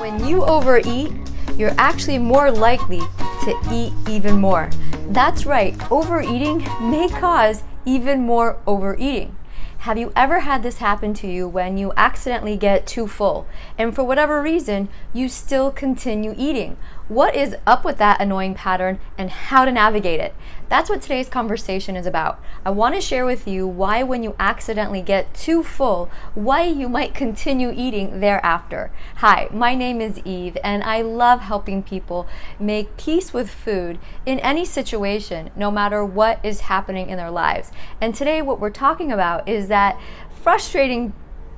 When you overeat, you're actually more likely to eat even more. That's right, overeating may cause even more overeating. Have you ever had this happen to you when you accidentally get too full and for whatever reason you still continue eating? What is up with that annoying pattern and how to navigate it? That's what today's conversation is about. I want to share with you why when you accidentally get too full, why you might continue eating thereafter. Hi, my name is Eve and I love helping people make peace with food in any situation, no matter what is happening in their lives. And today what we're talking about is that frustrating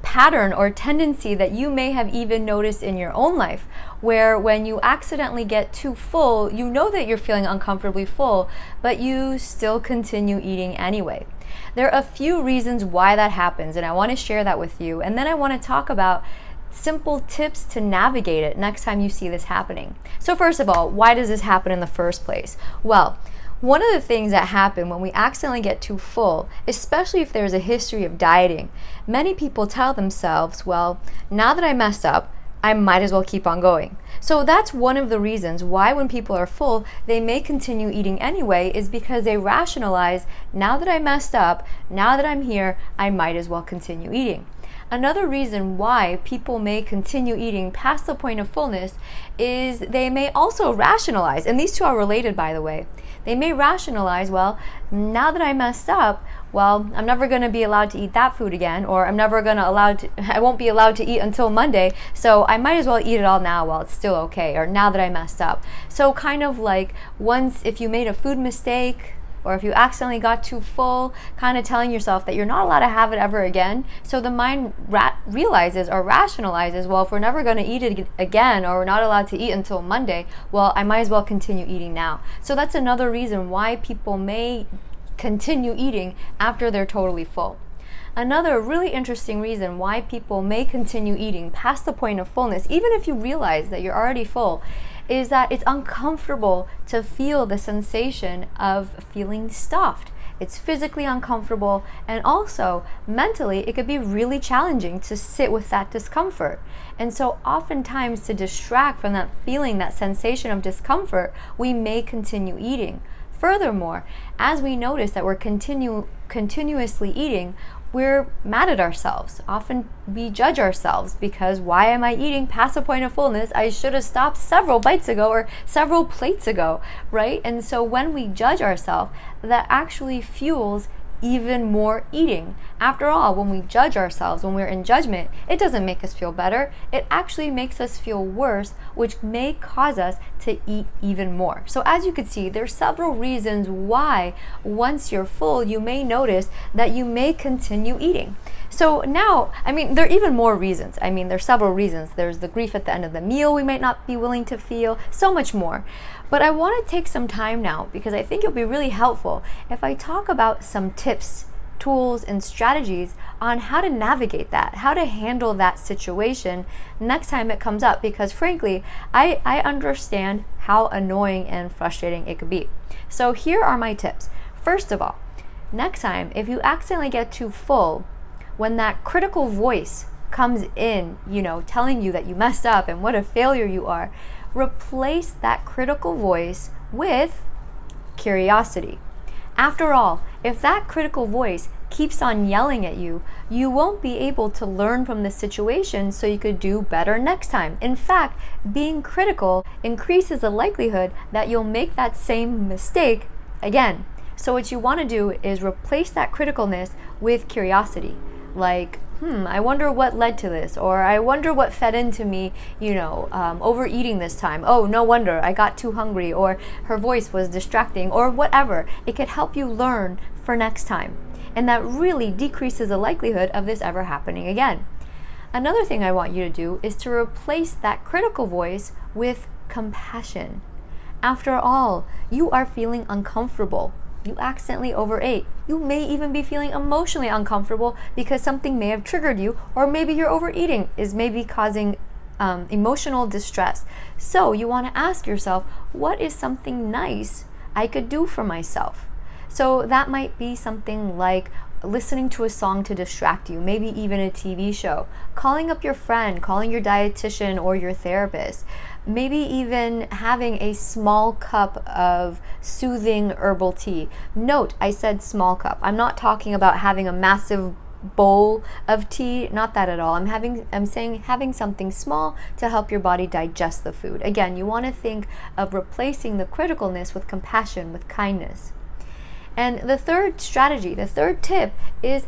pattern or tendency that you may have even noticed in your own life, where when you accidentally get too full, you know that you're feeling uncomfortably full, but you still continue eating anyway. There are a few reasons why that happens, and I want to share that with you. And then I want to talk about simple tips to navigate it next time you see this happening. So first of all, why does this happen in the first place? Well, one of the things that happen when we accidentally get too full, especially if there's a history of dieting, many people tell themselves, well, now that I messed up, I might as well keep on going. So that's one of the reasons why when people are full, they may continue eating anyway, is because they rationalize, now that I messed up, now that I'm here, I might as well continue eating. Another reason why people may continue eating past the point of fullness is they may also rationalize, and these two are related, by the way. They may rationalize, well, now that I messed up, well, I'm never going to be allowed to eat that food again, or I won't be allowed to eat until Monday, so I might as well eat it all now while it's still okay, or now that I messed up. So kind of like once, if you made a food mistake, or if you accidentally got too full, kind of telling yourself that you're not allowed to have it ever again. So the mind realizes or rationalizes, well, if we're never going to eat it again, or we're not allowed to eat until Monday, well, I might as well continue eating now. So that's another reason why people may continue eating after they're totally full. Another really interesting reason why people may continue eating past the point of fullness, even if you realize that you're already full, is that it's uncomfortable to feel the sensation of feeling stuffed. It's physically uncomfortable, and also mentally it could be really challenging to sit with that discomfort. And so oftentimes, to distract from that feeling, that sensation of discomfort, we may continue eating. Furthermore, as we notice that we're continuously eating, we're mad at ourselves. Often we judge ourselves because, why am I eating past the point of fullness? I should have stopped several bites ago or several plates ago, right? And so when we judge ourselves, that actually fuels even more eating. After all, when we judge ourselves, when we're in judgment, it doesn't make us feel better. It actually makes us feel worse, which may cause us to eat even more. So as you can see, there's several reasons why once you're full, you may notice that you may continue eating. So now, there are even more reasons. There's several reasons. There's the grief at the end of the meal we might not be willing to feel, so much more. But I want to take some time now, because I think it'll be really helpful if I talk about some tips, tools, and strategies on how to navigate that, how to handle that situation next time it comes up, because frankly, I understand how annoying and frustrating it could be. So here are my tips. First of all, next time, if you accidentally get too full, when that critical voice comes in, telling you that you messed up and what a failure you are, replace that critical voice with curiosity. After all, if that critical voice keeps on yelling at you, you won't be able to learn from the situation so you could do better next time. In fact, being critical increases the likelihood that you'll make that same mistake again. So what you want to do is replace that criticalness with curiosity. Like, I wonder what led to this, or I wonder what fed into me, overeating this time. Oh, no wonder, I got too hungry, or her voice was distracting, or whatever. It could help you learn for next time. And that really decreases the likelihood of this ever happening again. Another thing I want you to do is to replace that critical voice with compassion. After all, you are feeling uncomfortable. You accidentally overate. You may even be feeling emotionally uncomfortable because something may have triggered you, or maybe your overeating is maybe causing emotional distress. So you want to ask yourself, what is something nice I could do for myself? So that might be something like listening to a song to distract you, maybe even a TV show, calling up your friend, calling your dietitian or your therapist, maybe even having a small cup of soothing herbal tea. Note, I said small cup. I'm not talking about having a massive bowl of tea, not that at all. I'm saying having something small to help your body digest the food. Again, you want to think of replacing the criticalness with compassion, with kindness. And the third strategy, the third tip is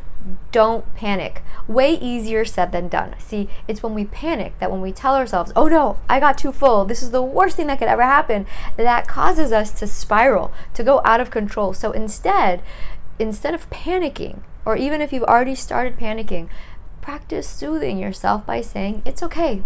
don't panic. Way easier said than done. See, it's when we panic that when we tell ourselves, oh no, I got too full, this is the worst thing that could ever happen, that causes us to spiral, to go out of control. So instead of panicking, or even if you've already started panicking, practice soothing yourself by saying, it's okay.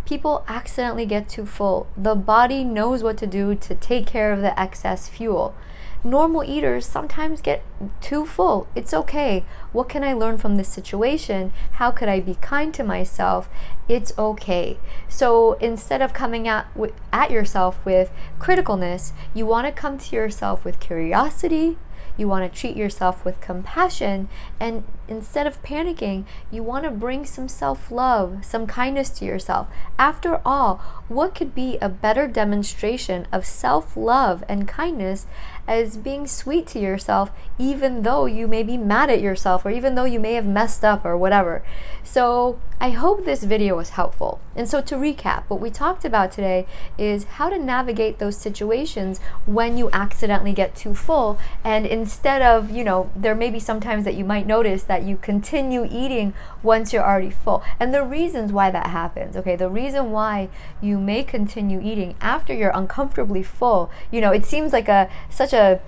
People accidentally get too full. The body knows what to do to take care of the excess fuel. Normal eaters sometimes get too full. It's okay. What can I learn from this situation? How could I be kind to myself? It's okay. So instead of coming at yourself with criticalness, you want to come to yourself with curiosity. You want to treat yourself with compassion, and instead of panicking, you want to bring some self-love, some kindness to yourself. After all, what could be a better demonstration of self-love and kindness as being sweet to yourself, even though you may be mad at yourself, or even though you may have messed up or whatever. So I hope this video was helpful. And so to recap, what we talked about today is how to navigate those situations when you accidentally get too full. And instead of, there may be sometimes that you might notice that you continue eating once you're already full. And the reasons why that happens, okay, the reason why you may continue eating after you're uncomfortably full, it seems like such a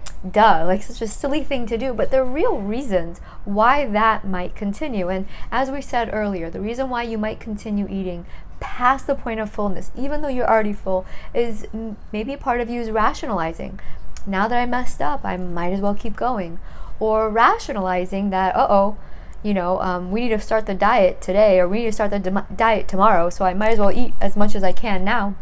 silly thing to do, but the real reasons why that might continue. And as we said earlier, the reason why you might continue eating past the point of fullness, even though you're already full, is maybe part of you is rationalizing. Now that I messed up, I might as well keep going. Or rationalizing that, we need to start the diet today, or we need to start the diet tomorrow, so I might as well eat as much as I can now.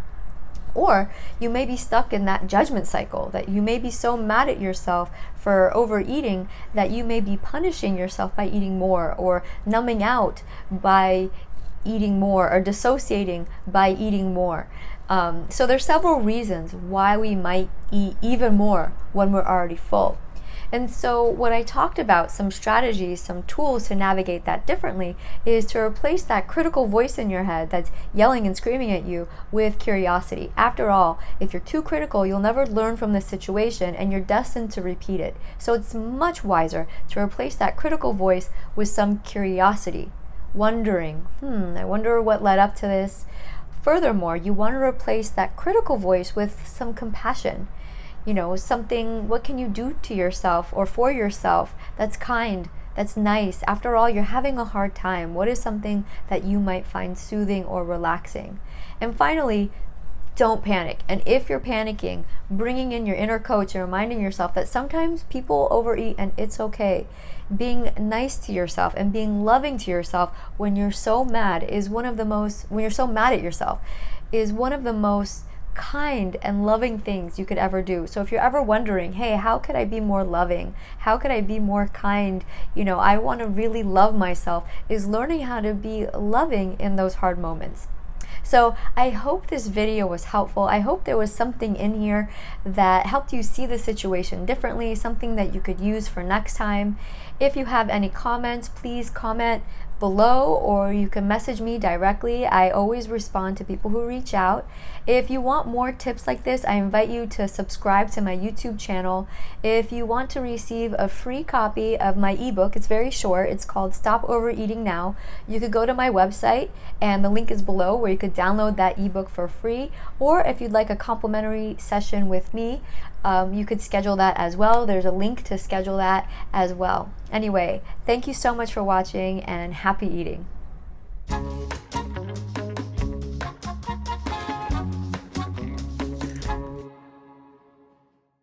Or you may be stuck in that judgment cycle, that you may be so mad at yourself for overeating that you may be punishing yourself by eating more, or numbing out by eating more, or dissociating by eating more. So there's several reasons why we might eat even more when we're already full. And so what I talked about, some strategies, some tools to navigate that differently, is to replace that critical voice in your head that's yelling and screaming at you with curiosity. After all, if you're too critical, you'll never learn from this situation and you're destined to repeat it. So it's much wiser to replace that critical voice with some curiosity, wondering, I wonder what led up to this. Furthermore, you want to replace that critical voice with some compassion. Something, what can you do to yourself or for yourself that's kind, that's nice? After all, you're having a hard time. What is something that you might find soothing or relaxing? And finally, don't panic. And if you're panicking, bringing in your inner coach and reminding yourself that sometimes people overeat and it's okay. Being nice to yourself and being loving to yourself when you're so mad when you're so mad at yourself, is one of the most kind and loving things you could ever do. So if you're ever wondering, hey, how could I be more loving? How could I be more kind? I want to really love myself, is learning how to be loving in those hard moments. So I hope this video was helpful. I hope there was something in here that helped you see the situation differently, something that you could use for next time. If you have any comments, please comment below, or you can message me directly. I always respond to people who reach out. If you want more tips like this, I invite you to subscribe to my YouTube channel. If you want to receive a free copy of my ebook, it's very short, it's called Stop Overeating Now. You could go to my website and the link is below where you could download that ebook for free. Or if you'd like a complimentary session with me, you could schedule that as well. There's a link to schedule that as well. Anyway, thank you so much for watching, and happy eating.